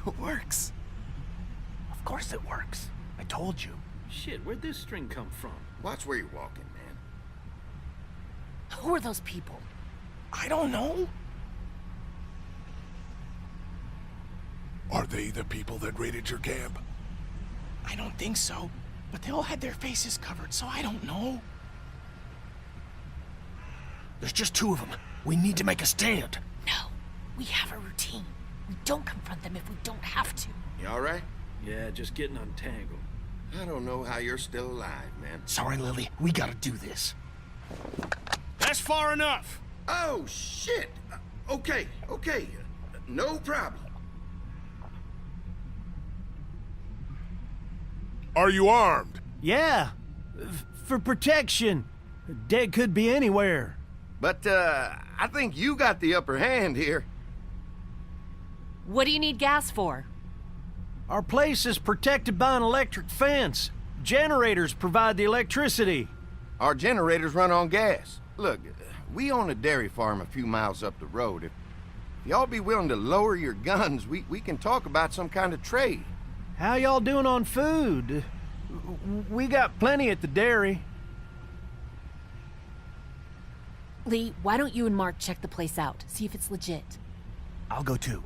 It works. Of course it works. I told you. Shit, where'd this string come from? Watch where you're walking, man. Who are those people? I don't know. Are they the people that raided your camp? I don't think so. But they all had their faces covered, so I don't know. There's just 2 of them. We need to make a stand. No, we have a routine. We don't confront them if we don't have to. You all right? Yeah, just getting untangled. I don't know how you're still alive, man. Sorry, Lily. We gotta do this. That's far enough! Oh, shit! Okay. No problem. Are you armed? Yeah, for protection. Dead could be anywhere. But, I think you got the upper hand here. What do you need gas for? Our place is protected by an electric fence. Generators provide the electricity. Our generators run on gas. Look, we own a dairy farm a few miles up the road. If y'all be willing to lower your guns, we can talk about some kind of trade. How y'all doing on food? We got plenty at the dairy. Lee, why don't you and Mark check the place out, see if it's legit? I'll go too.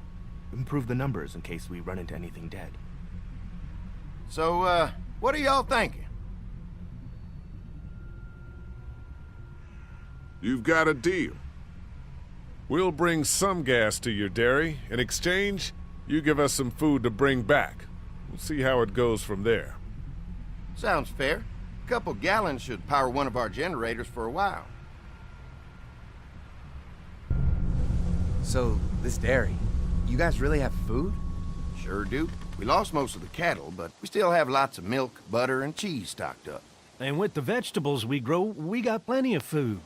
Improve the numbers in case we run into anything dead. So, what are y'all thinking? You've got a deal. We'll bring some gas to your dairy. In exchange, you give us some food to bring back. We'll see how it goes from there. Sounds fair. A couple gallons should power one of our generators for a while. So, this dairy, you guys really have food? Sure do. We lost most of the cattle, but we still have lots of milk, butter, and cheese stocked up. And with the vegetables we grow, we got plenty of food.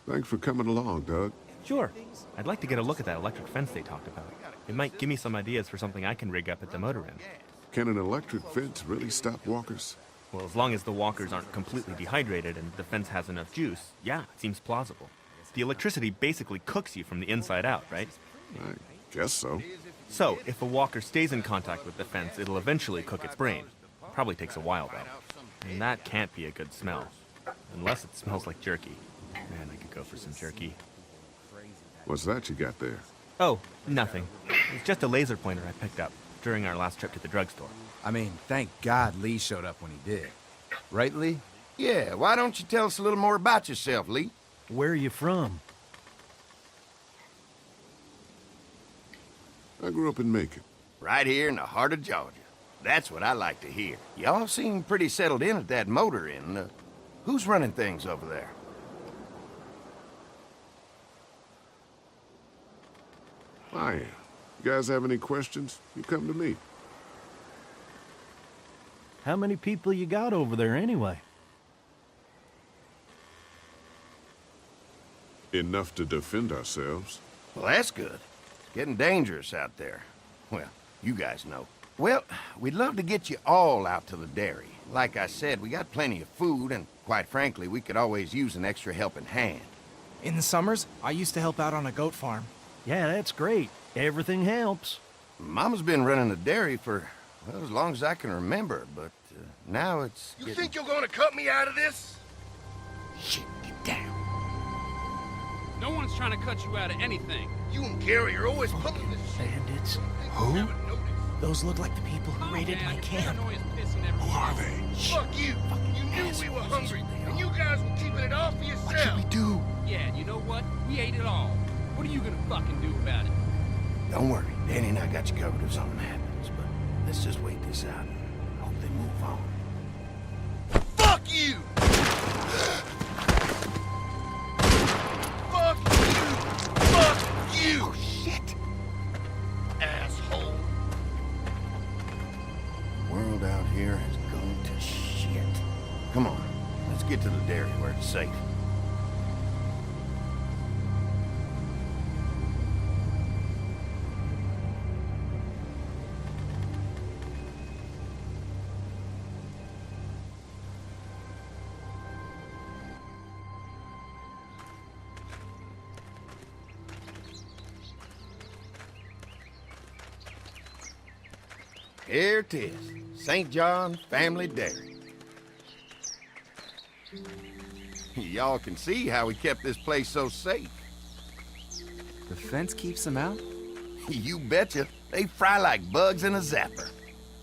Thanks for coming along, Doug. Sure. I'd like to get a look at that electric fence they talked about. It might give me some ideas for something I can rig up at the motor inn. Can an electric fence really stop walkers? Well, as long as the walkers aren't completely dehydrated and the fence has enough juice, yeah, it seems plausible. The electricity basically cooks you from the inside out, right? I guess so. So, if a walker stays in contact with the fence, it'll eventually cook its brain. Probably takes a while, though. And that can't be a good smell. Unless it smells like jerky. Man, I could go for some jerky. What's that you got there? Oh, nothing. It's just a laser pointer I picked up during our last trip to the drugstore. I mean, thank God Lee showed up when he did. Right, Lee? Yeah, why don't you tell us a little more about yourself, Lee? Where are you from? I grew up in Macon. Right here in the heart of Georgia. That's what I like to hear. Y'all seem pretty settled in at that motor inn. Who's running things over there? I am. You guys have any questions? You come to me. How many people you got over there anyway? Enough to defend ourselves. Well, that's good. It's getting dangerous out there. Well, you guys know. Well, we'd love to get you all out to the dairy. Like I said, we got plenty of food, and quite frankly, we could always use an extra helping hand. In the summers, I used to help out on a goat farm. Yeah, that's great. Everything helps. Mama's been running the dairy for, well, as long as I can remember, but now it's You think you're gonna cut me out of this? Shit, get down. No one's trying to cut you out of anything. You and Gary are always pulling this shit. Bandits. Who? Those look like the people who raided my camp. Who are they? Fuck you! You knew we were hungry, and you guys were keeping it all for yourself. What should we do? Yeah, and you know what? We ate it all. What are you gonna fucking do about it? Don't worry, Danny and I got you covered if something happens, but let's just wait this out and hope they move on. Fuck you! Fuck you! Fuck you! Oh, shit! Asshole! The world out here has gone to shit. Come on, let's get to the dairy where it's safe. Here it is. St. John Family Dairy. Y'all can see how we kept this place so safe. The fence keeps them out? You betcha. They fry like bugs in a zapper.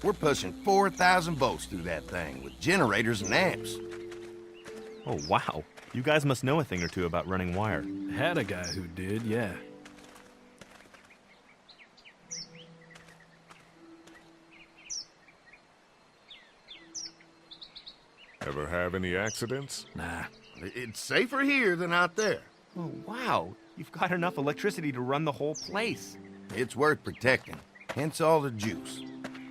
We're pushing 4,000 volts through that thing with generators and amps. Oh, wow. You guys must know a thing or two about running wire. Had a guy who did, yeah. Ever have any accidents? Nah. It's safer here than out there. Oh, wow. You've got enough electricity to run the whole place. It's worth protecting. Hence all the juice.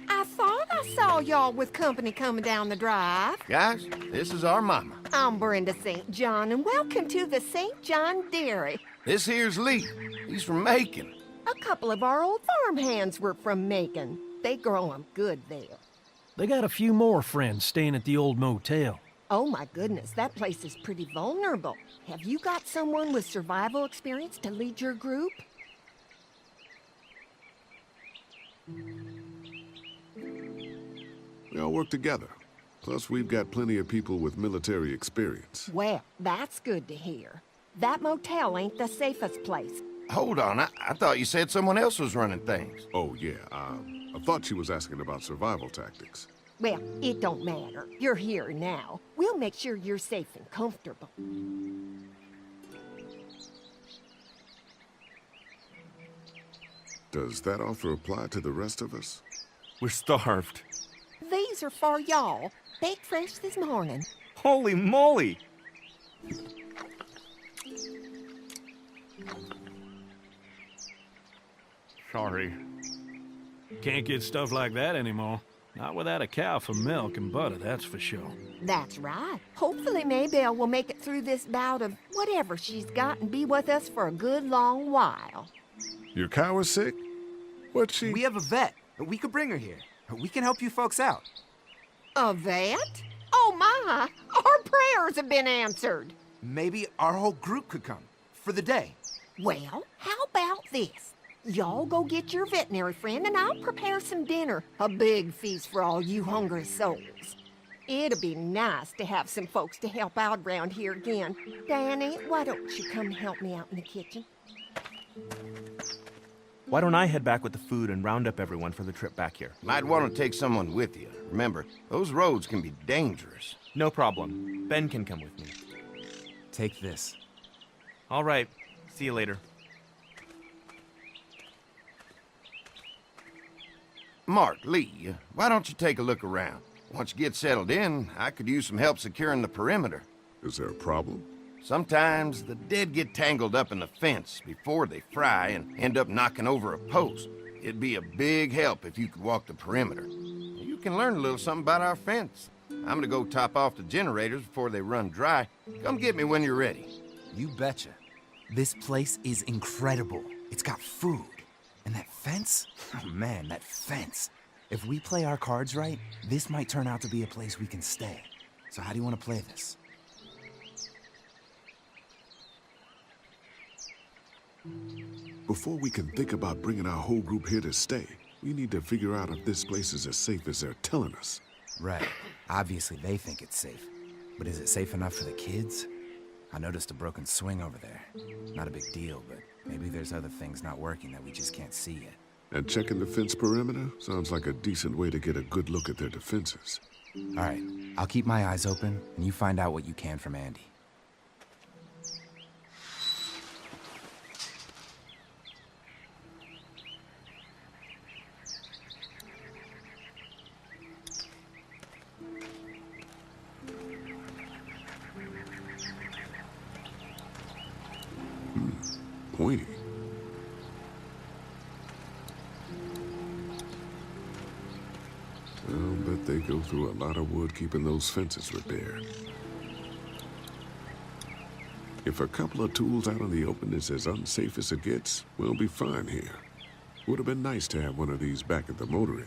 I thought I saw y'all with company coming down the drive. Guys, this is our mama. I'm Brenda St. John, and welcome to the St. John Dairy. This here's Lee. He's from Macon. A couple of our old farm hands were from Macon. They grow 'em good there. They got a few more friends staying at the old motel. Oh my goodness, that place is pretty vulnerable. Have you got someone with survival experience to lead your group? We all work together. Plus, we've got plenty of people with military experience. Well, that's good to hear. That motel ain't the safest place. Hold on, I thought you said someone else was running things. Oh, yeah, I thought she was asking about survival tactics. Well, it don't matter. You're here now. We'll make sure you're safe and comfortable. Does that offer apply to the rest of us? We're starved. These are for y'all. Baked fresh this morning. Holy moly! Sorry. Can't get stuff like that anymore. Not without a cow for milk and butter, that's for sure. That's right. Hopefully Maybelle will make it through this bout of whatever she's got and be with us for a good long while. Your cow is sick? What's she... We have a vet. We could bring her here. We can help you folks out. A vet? Oh my! Our prayers have been answered. Maybe our whole group could come. For the day. Well, how about this? Y'all go get your veterinary friend and I'll prepare some dinner. A big feast for all you hungry souls. It'll be nice to have some folks to help out around here again. Danny, why don't you come help me out in the kitchen? Why don't I head back with the food and round up everyone for the trip back here? Might want to take someone with you. Remember, those roads can be dangerous. No problem. Ben can come with me. Take this. All right. See you later. Mark, Lee, why don't you take a look around? Once you get settled in, I could use some help securing the perimeter. Is there a problem? Sometimes the dead get tangled up in the fence before they fry and end up knocking over a post. It'd be a big help if you could walk the perimeter. You can learn a little something about our fence. I'm gonna go top off the generators before they run dry. Come get me when you're ready. You betcha. This place is incredible. It's got food. And that fence? Oh man, that fence. If we play our cards right, this might turn out to be a place we can stay. So how do you want to play this? Before we can think about bringing our whole group here to stay, we need to figure out if this place is as safe as they're telling us. Right. Obviously they think it's safe. But is it safe enough for the kids? I noticed a broken swing over there. Not a big deal, but maybe there's other things not working that we just can't see yet. And checking the fence perimeter sounds like a decent way to get a good look at their defenses. All right, I'll keep my eyes open, and you find out what you can from Andy. Pointy. I'll bet they go through a lot of wood keeping those fences repaired. If a couple of tools out in the open is as unsafe as it gets, we'll be fine here. Would have been nice to have one of these back at the motor inn.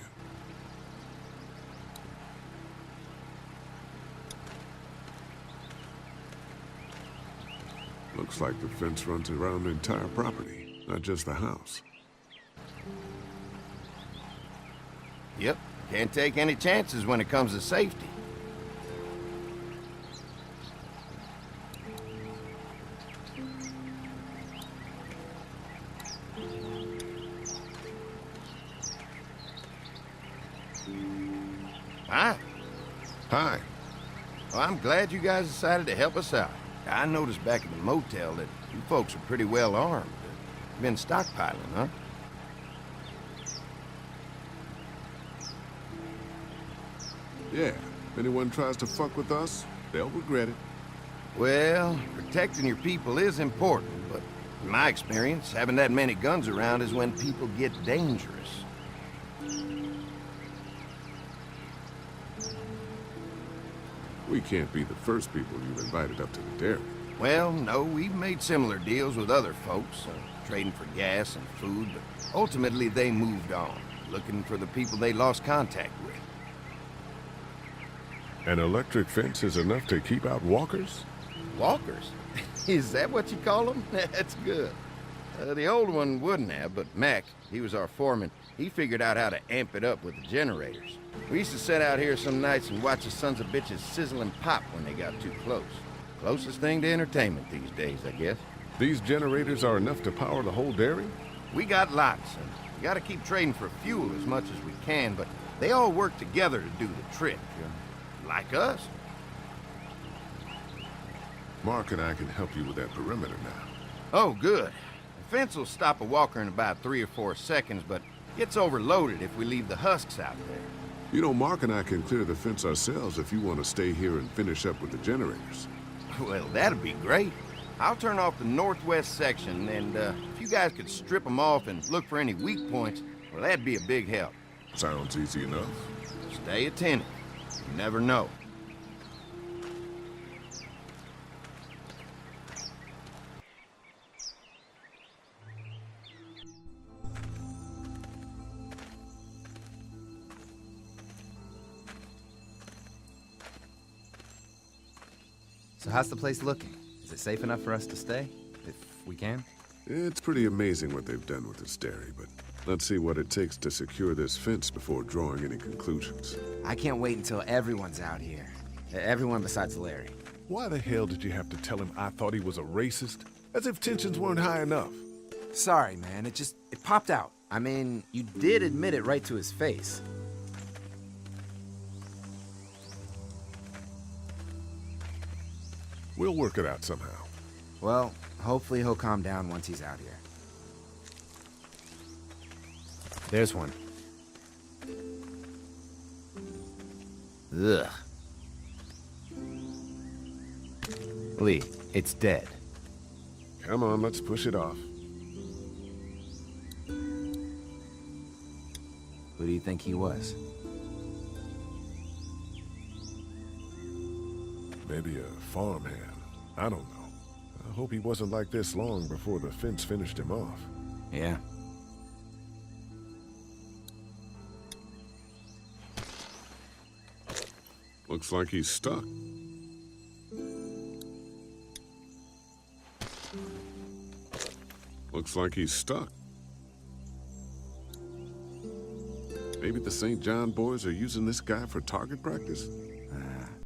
Looks like the fence runs around the entire property, not just the house. Yep, Can't take any chances when it comes to safety. Hi. Hi. Well, I'm glad you guys decided to help us out. I noticed back at the motel that you folks are pretty well armed. Been stockpiling, huh? Yeah, if anyone tries to fuck with us, they'll regret it. Well, protecting your people is important, but in my experience, having that many guns around is when people get dangerous. We can't be the first people you've invited up to the dairy. Well, no, we've made similar deals with other folks, trading for gas and food, but ultimately they moved on, looking for the people they lost contact with. An electric fence is enough to keep out walkers? Walkers? Is that what you call them? That's good. The old one wouldn't have, but Mac, he was our foreman, he figured out how to amp it up with the generators. We used to sit out here some nights and watch the sons of bitches sizzle and pop when they got too close. Closest thing to entertainment these days, I guess. These generators are enough to power the whole dairy? We got lots, and we gotta keep trading for fuel as much as we can, but they all work together to do the trick. Like us. Mark and I can help you with that perimeter now. Oh, good. The fence will stop a walker in about 3 or 4 seconds, but gets overloaded if we leave the husks out there. You know, Mark and I can clear the fence ourselves if you want to stay here and finish up with the generators. Well, that'd be great. I'll turn off the northwest section, and if you guys could strip them off and look for any weak points, well, that'd be a big help. Sounds easy enough. Stay attentive. You never know. So how's the place looking? Is it safe enough for us to stay? If we can? It's pretty amazing what they've done with this dairy, but let's see what it takes to secure this fence before drawing any conclusions. I can't wait until everyone's out here. Everyone besides Larry. Why the hell did you have to tell him I thought he was a racist? As if tensions weren't high enough. Sorry, man. It popped out. I mean, you did admit it right to his face. We'll work it out somehow. Well, hopefully he'll calm down once he's out here. There's one. Ugh. Lee, it's dead. Come on, let's push it off. Who do you think he was? Maybe a farmhand. I don't know. I hope he wasn't like this long before the fence finished him off. Yeah. Looks like he's stuck. Looks like he's stuck. Maybe the St. John boys are using this guy for target practice?